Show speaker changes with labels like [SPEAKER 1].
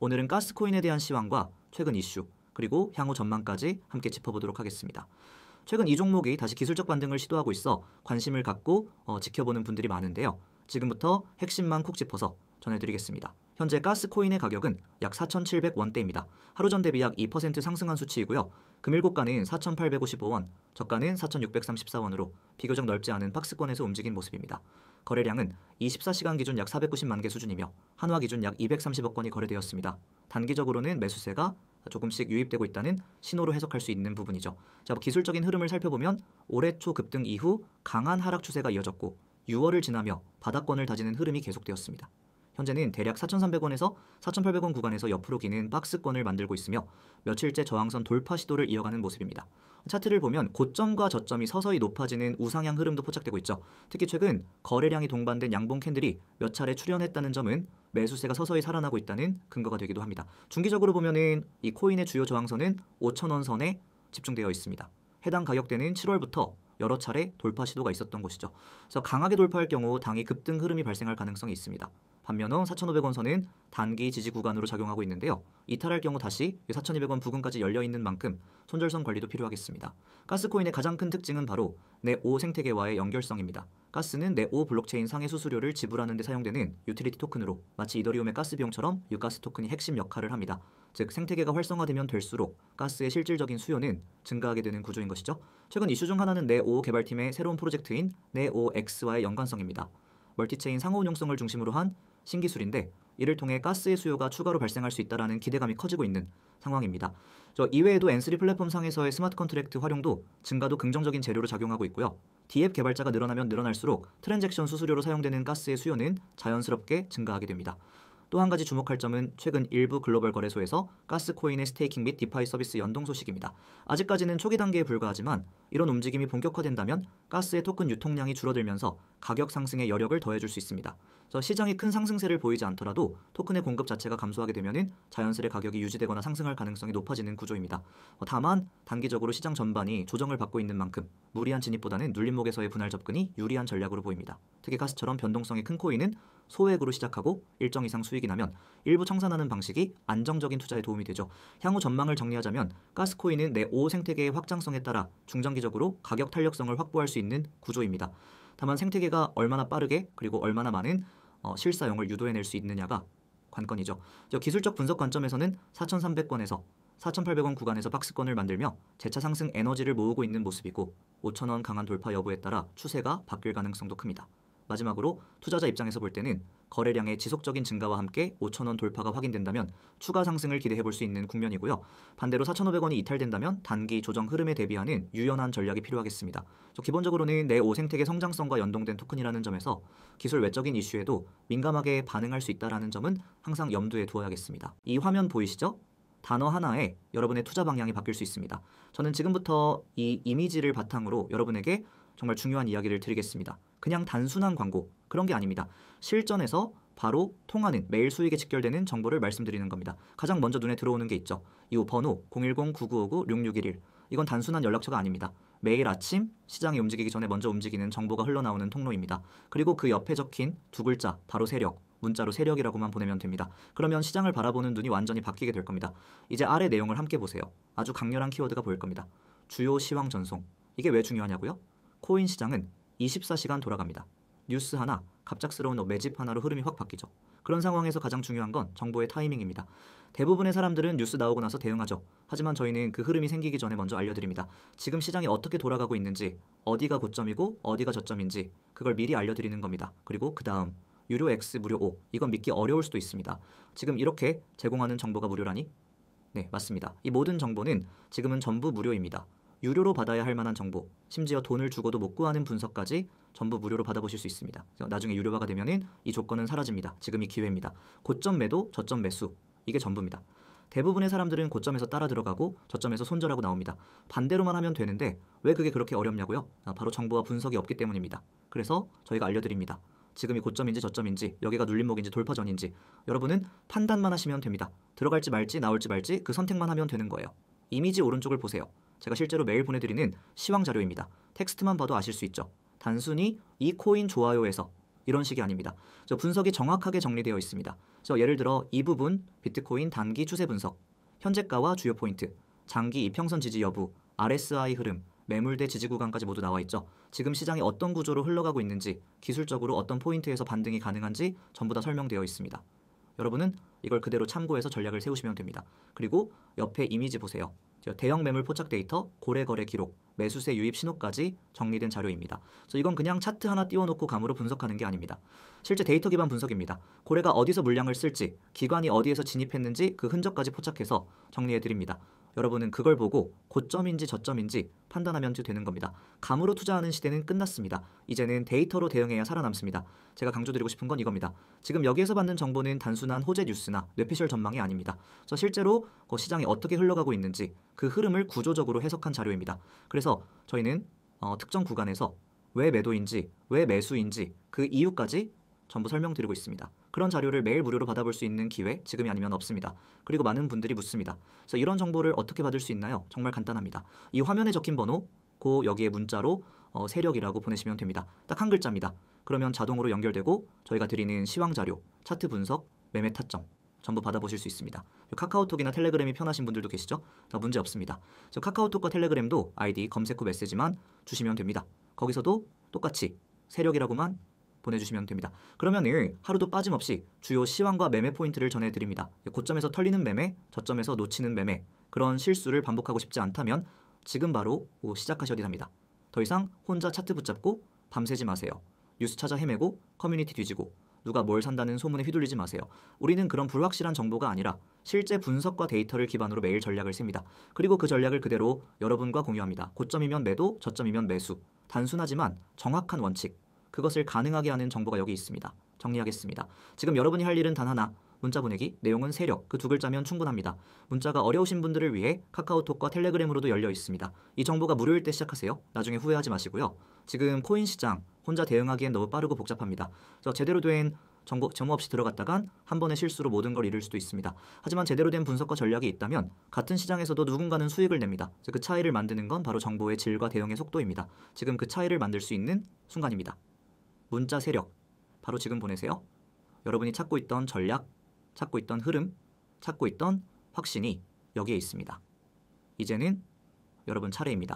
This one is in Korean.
[SPEAKER 1] 오늘은 가스코인에 대한 시황과 최근 이슈, 그리고 향후 전망까지 함께 짚어보도록 하겠습니다. 최근 이 종목이 다시 기술적 반등을 시도하고 있어 관심을 갖고 지켜보는 분들이 많은데요. 지금부터 핵심만 콕 짚어서 전해드리겠습니다. 현재 가스코인의 가격은 약 4,700원대입니다. 하루 전 대비 약 2% 상승한 수치이고요. 금일고가는 4,855원, 저가는 4,634원으로 비교적 넓지 않은 박스권에서 움직인 모습입니다. 거래량은 24시간 기준 약 490만 개 수준이며 한화 기준 약 230억 건이 거래되었습니다. 단기적으로는 매수세가 조금씩 유입되고 있다는 신호로 해석할 수 있는 부분이죠. 자, 기술적인 흐름을 살펴보면 올해 초 급등 이후 강한 하락 추세가 이어졌고 6월을 지나며 바닥권을 다지는 흐름이 계속되었습니다. 현재는 대략 4,300원에서 4,800원 구간에서 옆으로 기는 박스권을 만들고 있으며 며칠째 저항선 돌파 시도를 이어가는 모습입니다. 차트를 보면 고점과 저점이 서서히 높아지는 우상향 흐름도 포착되고 있죠. 특히 최근 거래량이 동반된 양봉 캔들이 몇 차례 출현했다는 점은 매수세가 서서히 살아나고 있다는 근거가 되기도 합니다. 중기적으로 보면은 이 코인의 주요 저항선은 5,000원 선에 집중되어 있습니다. 해당 가격대는 7월부터 여러 차례 돌파 시도가 있었던 곳이죠. 그래서 강하게 돌파할 경우 당일 급등 흐름이 발생할 가능성이 있습니다. 반면 4,500원 선은 단기 지지 구간으로 작용하고 있는데요. 이탈할 경우 다시 4,200원 부근까지 열려있는 만큼 손절선 관리도 필요하겠습니다. 가스코인의 가장 큰 특징은 바로 네오 생태계와의 연결성입니다. 가스는 네오 블록체인 상해 수수료를 지불하는 데 사용되는 유틸리티 토큰으로 마치 이더리움의 가스 비용처럼 유가스 토큰이 핵심 역할을 합니다. 즉 생태계가 활성화되면 될수록 가스의 실질적인 수요는 증가하게 되는 구조인 것이죠. 최근 이슈 중 하나는 네오 개발팀의 새로운 프로젝트인 네오X와의 연관성입니다. 멀티체인 상호 운용성을 중심으로 한 신기술인데 이를 통해 가스의 수요가 추가로 발생할 수 있다는 기대감이 커지고 있는 상황입니다. 이외에도 N3 플랫폼 상에서의 스마트 컨트랙트 활용도 증가도 긍정적인 재료로 작용하고 있고요. D앱 개발자가 늘어나면 늘어날수록 트랜잭션 수수료로 사용되는 가스의 수요는 자연스럽게 증가하게 됩니다. 또 한 가지 주목할 점은 최근 일부 글로벌 거래소에서 가스코인의 스테이킹 및 디파이 서비스 연동 소식입니다. 아직까지는 초기 단계에 불과하지만 이런 움직임이 본격화된다면 가스의 토큰 유통량이 줄어들면서 가격 상승에 여력을 더해줄 수 있습니다. 시장이 큰 상승세를 보이지 않더라도 토큰의 공급 자체가 감소하게 되면 자연스레 가격이 유지되거나 상승할 가능성이 높아지는 구조입니다. 다만 단기적으로 시장 전반이 조정을 받고 있는 만큼 무리한 진입보다는 눌림목에서의 분할 접근이 유리한 전략으로 보입니다. 특히 가스처럼 변동성이 큰 코인은 소액으로 시작하고 일정 이상 수익이 나면 일부 청산하는 방식이 안정적인 투자에 도움이 되죠. 향후 전망을 정리하자면 가스코인은 네오 생태계의 확장성에 따라 중장기적으로 가격 탄력성을 확보할 수 있는 구조입니다. 다만 생태계가 얼마나 빠르게 그리고 얼마나 많은 실사용을 유도해낼 수 있느냐가 관건이죠. 기술적 분석 관점에서는 4,300원에서 4,800원 구간에서 박스권을 만들며 재차 상승 에너지를 모으고 있는 모습이고 5,000원 강한 돌파 여부에 따라 추세가 바뀔 가능성도 큽니다. 마지막으로 투자자 입장에서 볼 때는 거래량의 지속적인 증가와 함께 5,000원 돌파가 확인된다면 추가 상승을 기대해볼 수 있는 국면이고요. 반대로 4,500원이 이탈된다면 단기 조정 흐름에 대비하는 유연한 전략이 필요하겠습니다. 기본적으로는 네오 생태계 성장성과 연동된 토큰이라는 점에서 기술 외적인 이슈에도 민감하게 반응할 수 있다는 점은 항상 염두에 두어야겠습니다. 이 화면 보이시죠? 단어 하나에 여러분의 투자 방향이 바뀔 수 있습니다. 저는 지금부터 이 이미지를 바탕으로 여러분에게 정말 중요한 이야기를 드리겠습니다. 그냥 단순한 광고, 그런 게 아닙니다. 실전에서 바로 통하는 매일 수익에 직결되는 정보를 말씀드리는 겁니다. 가장 먼저 눈에 들어오는 게 있죠. 이 번호 010-9959-6611. 이건 단순한 연락처가 아닙니다. 매일 아침 시장이 움직이기 전에 먼저 움직이는 정보가 흘러나오는 통로입니다. 그리고 그 옆에 적힌 두 글자, 바로 세력, 문자로 세력이라고만 보내면 됩니다. 그러면 시장을 바라보는 눈이 완전히 바뀌게 될 겁니다. 이제 아래 내용을 함께 보세요. 아주 강렬한 키워드가 보일 겁니다. 주요 시황 전송. 이게 왜 중요하냐고요? 코인 시장은 24시간 돌아갑니다. 뉴스 하나, 갑작스러운 매집 하나로 흐름이 확 바뀌죠. 그런 상황에서 가장 중요한 건 정보의 타이밍입니다. 대부분의 사람들은 뉴스 나오고 나서 대응하죠. 하지만 저희는 그 흐름이 생기기 전에 먼저 알려드립니다. 지금 시장이 어떻게 돌아가고 있는지, 어디가 고점이고 어디가 저점인지 그걸 미리 알려드리는 겁니다. 그리고 그 다음 유료 X, 무료 O, 이건 믿기 어려울 수도 있습니다. 지금 이렇게 제공하는 정보가 무료라니? 네, 맞습니다. 이 모든 정보는 지금은 전부 무료입니다. 유료로 받아야 할 만한 정보, 심지어 돈을 주고도 못 구하는 분석까지 전부 무료로 받아보실 수 있습니다. 나중에 유료화가 되면 이 조건은 사라집니다. 지금이 기회입니다. 고점 매도, 저점 매수, 이게 전부입니다. 대부분의 사람들은 고점에서 따라 들어가고 저점에서 손절하고 나옵니다. 반대로만 하면 되는데 왜 그게 그렇게 어렵냐고요? 바로 정보와 분석이 없기 때문입니다. 그래서 저희가 알려드립니다. 지금이 고점인지 저점인지, 여기가 눌림목인지 돌파전인지 여러분은 판단만 하시면 됩니다. 들어갈지 말지 나올지 말지 그 선택만 하면 되는 거예요. 이미지 오른쪽을 보세요. 제가 실제로 매일 보내드리는 시황 자료입니다. 텍스트만 봐도 아실 수 있죠. 단순히 이 코인 좋아요에서 이런 식이 아닙니다. 분석이 정확하게 정리되어 있습니다. 예를 들어 이 부분 비트코인 단기 추세 분석, 현재가와 주요 포인트, 장기 이평선 지지 여부, RSI 흐름, 매물대 지지 구간까지 모두 나와 있죠. 지금 시장이 어떤 구조로 흘러가고 있는지, 기술적으로 어떤 포인트에서 반등이 가능한지 전부 다 설명되어 있습니다. 여러분은 이걸 그대로 참고해서 전략을 세우시면 됩니다. 그리고 옆에 이미지 보세요. 대형 매물 포착 데이터, 고래 거래 기록, 매수세 유입 신호까지 정리된 자료입니다. 이건 그냥 차트 하나 띄워놓고 감으로 분석하는 게 아닙니다. 실제 데이터 기반 분석입니다. 고래가 어디서 물량을 쓸지, 기관이 어디에서 진입했는지 그 흔적까지 포착해서 정리해드립니다. 여러분은 그걸 보고 고점인지 저점인지 판단하면 되는 겁니다. 감으로 투자하는 시대는 끝났습니다. 이제는 데이터로 대응해야 살아남습니다. 제가 강조드리고 싶은 건 이겁니다. 지금 여기에서 받는 정보는 단순한 호재 뉴스나 뇌피셜 전망이 아닙니다. 실제로 시장이 어떻게 흘러가고 있는지 그 흐름을 구조적으로 해석한 자료입니다. 그래서 저희는 특정 구간에서 왜 매도인지, 왜 매수인지 그 이유까지 전부 설명드리고 있습니다. 그런 자료를 매일 무료로 받아볼 수 있는 기회 지금이 아니면 없습니다. 그리고 많은 분들이 묻습니다. 그래서 이런 정보를 어떻게 받을 수 있나요? 정말 간단합니다. 이 화면에 적힌 번호, 여기에 문자로 세력이라고 보내시면 됩니다. 딱 한 글자입니다. 그러면 자동으로 연결되고 저희가 드리는 시황 자료, 차트 분석, 매매 타점 전부 받아보실 수 있습니다. 카카오톡이나 텔레그램이 편하신 분들도 계시죠? 다 문제 없습니다. 카카오톡과 텔레그램도 아이디 검색 후 메시지만 주시면 됩니다. 거기서도 똑같이 세력이라고만 보내주시면 됩니다. 그러면 하루도 빠짐없이 주요 시황과 매매 포인트를 전해드립니다. 고점에서 털리는 매매, 저점에서 놓치는 매매, 그런 실수를 반복하고 싶지 않다면 지금 바로 시작하셔야 합니다. 더 이상 혼자 차트 붙잡고 밤새지 마세요. 뉴스 찾아 헤매고 커뮤니티 뒤지고 누가 뭘 산다는 소문에 휘둘리지 마세요. 우리는 그런 불확실한 정보가 아니라 실제 분석과 데이터를 기반으로 매일 전략을 셉니다. 그리고 그 전략을 그대로 여러분과 공유합니다. 고점이면 매도, 저점이면 매수. 단순하지만 정확한 원칙. 그것을 가능하게 하는 정보가 여기 있습니다. 정리하겠습니다. 지금 여러분이 할 일은 단 하나. 문자 보내기, 내용은 세력, 그 두 글자면 충분합니다. 문자가 어려우신 분들을 위해 카카오톡과 텔레그램으로도 열려 있습니다. 이 정보가 무료일 때 시작하세요. 나중에 후회하지 마시고요. 지금 코인 시장 혼자 대응하기엔 너무 빠르고 복잡합니다. 그래서 제대로 된 정보 없이 들어갔다간 한 번의 실수로 모든 걸 잃을 수도 있습니다. 하지만 제대로 된 분석과 전략이 있다면 같은 시장에서도 누군가는 수익을 냅니다. 그 차이를 만드는 건 바로 정보의 질과 대응의 속도입니다. 지금 그 차이를 만들 수 있는 순간입니다. 문자 세력 바로 지금 보내세요. 여러분이 찾고 있던 전략, 찾고 있던 흐름, 찾고 있던 확신이 여기에 있습니다. 이제는 여러분 차례입니다.